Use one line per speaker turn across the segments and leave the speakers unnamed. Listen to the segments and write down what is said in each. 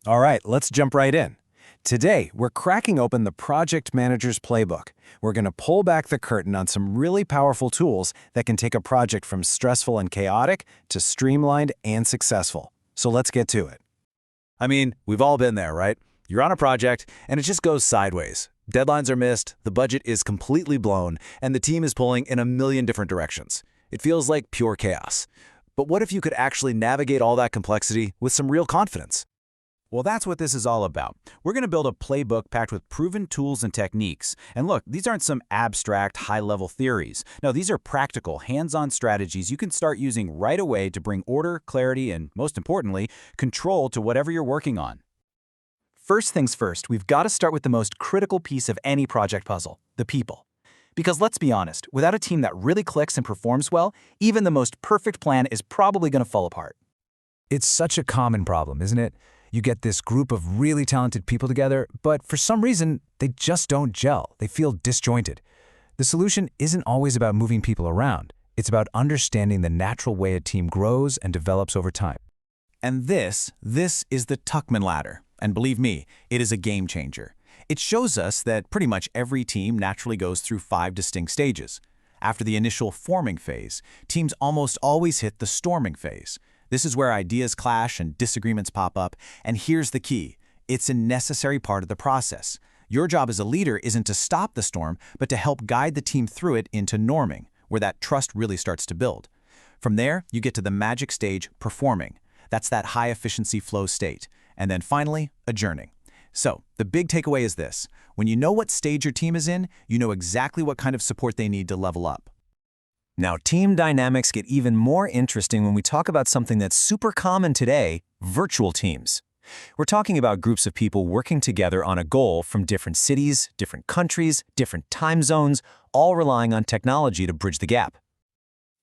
All right, let's jump right in. Today, we're cracking open the Project Manager's Playbook. We're going to pull back the curtain on some really powerful tools that can take a project from stressful and chaotic to streamlined and successful. So let's get to it.
I mean, we've all been there, right? You're on a project, and it just goes sideways. Deadlines are missed, the budget is completely blown, and the team is pulling in a million different directions. It feels like pure chaos. But what if you could actually navigate all that complexity with some real confidence?
Well, that's what this is all about. We're going to build a playbook packed with proven tools and techniques. And look, these aren't some abstract, high-level theories. No, these are practical, hands-on strategies you can start using right away to bring order, clarity, and most importantly, control to whatever you're working on.
First things first, we've got to start with the most critical piece of any project puzzle, the people. Because let's be honest, without a team that really clicks and performs well, even the most perfect plan is probably going to fall apart.
It's such a common problem, isn't it? You get this group of really talented people together, but for some reason, they just don't gel. They feel disjointed. The solution isn't always about moving people around. It's about understanding the natural way a team grows and develops over time.
And this is the Tuckman ladder. And believe me, it is a game changer. It shows us that pretty much every team naturally goes through 5 distinct stages. After the initial forming phase, teams almost always hit the storming phase. This is where ideas clash and disagreements pop up, and here's the key. It's a necessary part of the process. Your job as a leader isn't to stop the storm, but to help guide the team through it into norming, where that trust really starts to build. From there, you get to the magic stage, performing. That's that high-efficiency flow state. And then finally, adjourning. So, the big takeaway is this. When you know what stage your team is in, you know exactly what kind of support they need to level up.
Now, team dynamics get even more interesting when we talk about something that's super common today, virtual teams. We're talking about groups of people working together on a goal from different cities, different countries, different time zones, all relying on technology to bridge the gap.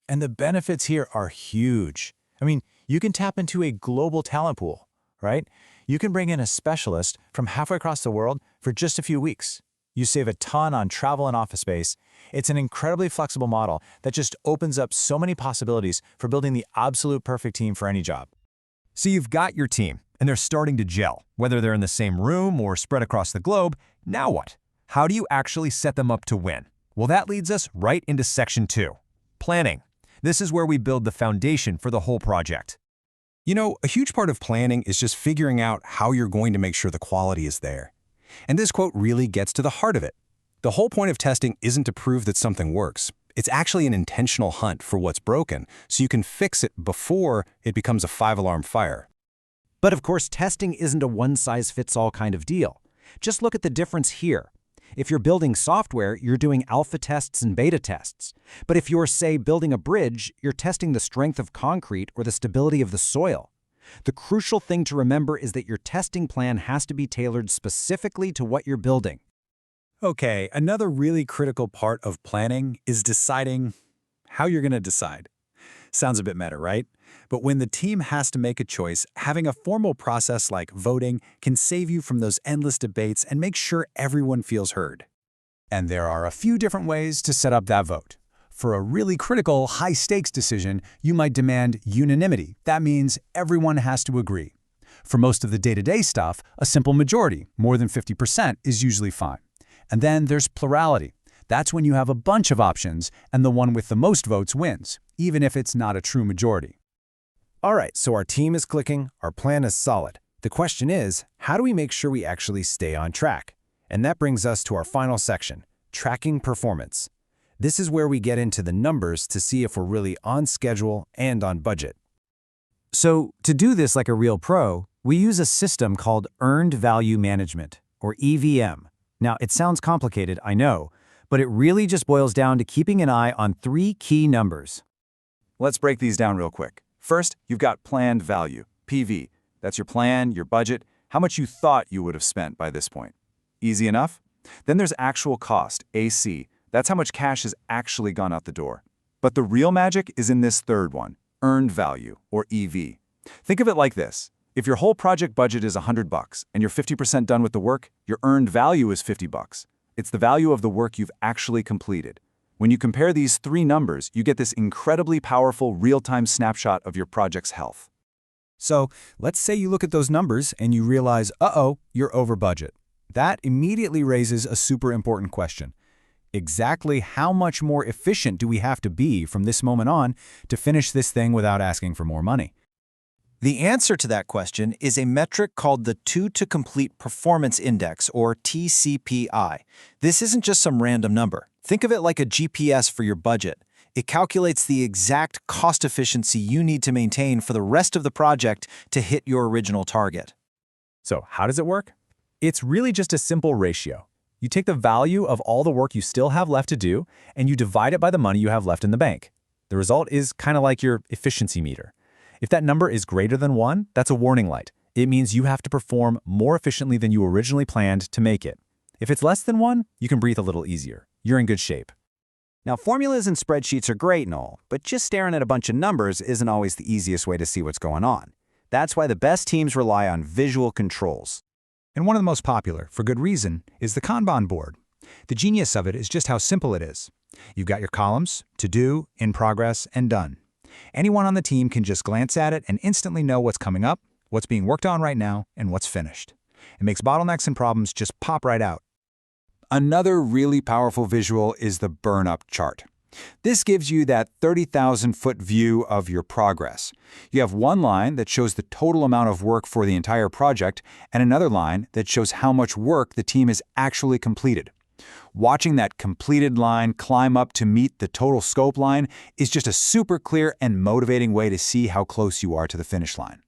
And the benefits here are huge. I mean, you can tap into a global talent pool, right? You can bring in a specialist from halfway across the world for just a few weeks. You save a ton on travel and office space. It's an incredibly flexible model that just opens up so many possibilities for building the absolute perfect team for any job.
So you've got your team, and they're starting to gel. Whether they're in the same room or spread across the globe, now what? How do you actually set them up to win? Well, that leads us right into Section 2, planning. This is where we build the foundation for the whole project.
You know, a huge part of planning is just figuring out how you're going to make sure the quality is there. And this quote really gets to the heart of it. The whole point of testing isn't to prove that something works. It's actually an intentional hunt for what's broken, so you can fix it before it becomes a 5-alarm fire.
But of course, testing isn't a one-size-fits-all kind of deal. Just look at the difference here. If you're building software, you're doing alpha tests and beta tests. But if you're, say, building a bridge, you're testing the strength of concrete or the stability of the soil. The crucial thing to remember is that your testing plan has to be tailored specifically to what you're building.
Okay, another really critical part of planning is deciding how you're going to decide. Sounds a bit meta, right? But when the team has to make a choice, having a formal process like voting can save you from those endless debates and make sure everyone feels heard.
And there are a few different ways to set up that vote. For a really critical, high-stakes decision, you might demand unanimity. That means everyone has to agree. For most of the day-to-day stuff, a simple majority, more than 50%, is usually fine. And then there's plurality. That's when you have a bunch of options, and the one with the most votes wins, even if it's not a true majority.
All right, so our team is clicking, our plan is solid. The question is, how do we make sure we actually stay on track? And that brings us to our final section, tracking performance. This is where we get into the numbers to see if we're really on schedule and on budget.
So to do this like a real pro, we use a system called Earned Value Management, or EVM. Now, it sounds complicated, I know, but it really just boils down to keeping an eye on 3 key numbers.
Let's break these down real quick. First, you've got planned value, PV. That's your plan, your budget, how much you thought you would have spent by this point. Easy enough? Then there's actual cost, AC. That's how much cash has actually gone out the door. But the real magic is in this third one, earned value, or EV. Think of it like this. If your whole project budget is $100 and you're 50% done with the work, your earned value is $50. It's the value of the work you've actually completed. When you compare these 3 numbers, you get this incredibly powerful real-time snapshot of your project's health.
So let's say you look at those numbers and you realize, uh-oh, you're over budget. That immediately raises a super important question. Exactly how much more efficient do we have to be from this moment on to finish this thing without asking for more money?
The answer to that question is a metric called the To-to-Complete Performance Index, or TCPI. This isn't just some random number. Think of it like a GPS for your budget. It calculates the exact cost efficiency you need to maintain for the rest of the project to hit your original target.
So how does it work? It's really just a simple ratio. You take the value of all the work you still have left to do, and you divide it by the money you have left in the bank. The result is kind of like your efficiency meter. If that number is greater than 1, that's a warning light. It means you have to perform more efficiently than you originally planned to make it. If it's less than 1, you can breathe a little easier. You're in good shape.
Now, formulas and spreadsheets are great and all, but just staring at a bunch of numbers isn't always the easiest way to see what's going on. That's why the best teams rely on visual controls.
And one of the most popular, for good reason, is the Kanban board. The genius of it is just how simple it is. You've got your columns, to do, in progress, and done. Anyone on the team can just glance at it and instantly know what's coming up, what's being worked on right now, and what's finished. It makes bottlenecks and problems just pop right out. Another really powerful visual is the burn-up chart. This gives you that 30,000-foot view of your progress. You have one line that shows the total amount of work for the entire project and another line that shows how much work the team has actually completed. Watching that completed line climb up to meet the total scope line is just a super clear and motivating way to see how close you are to the finish line.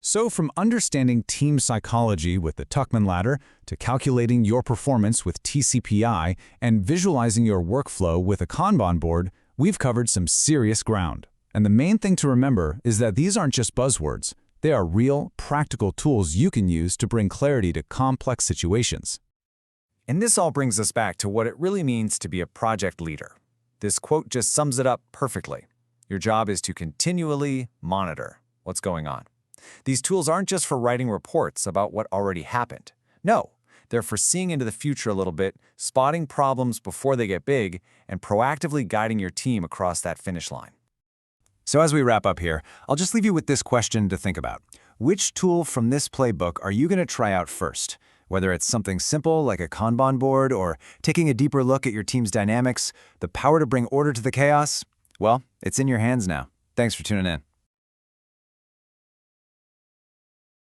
So from understanding team psychology with the Tuckman ladder to calculating your performance with TCPI and visualizing your workflow with a Kanban board, we've covered some serious ground. And the main thing to remember is that these aren't just buzzwords. They are real, practical tools you can use to bring clarity to complex situations.
And this all brings us back to what it really means to be a project leader. This quote just sums it up perfectly. Your job is to continually monitor what's going on. These tools aren't just for writing reports about what already happened. No, they're for seeing into the future a little bit, spotting problems before they get big, and proactively guiding your team across that finish line.
So as we wrap up here, I'll just leave you with this question to think about. Which tool from this playbook are you going to try out first? Whether it's something simple like a Kanban board or taking a deeper look at your team's dynamics, the power to bring order to the chaos, well, it's in your hands now. Thanks for tuning in.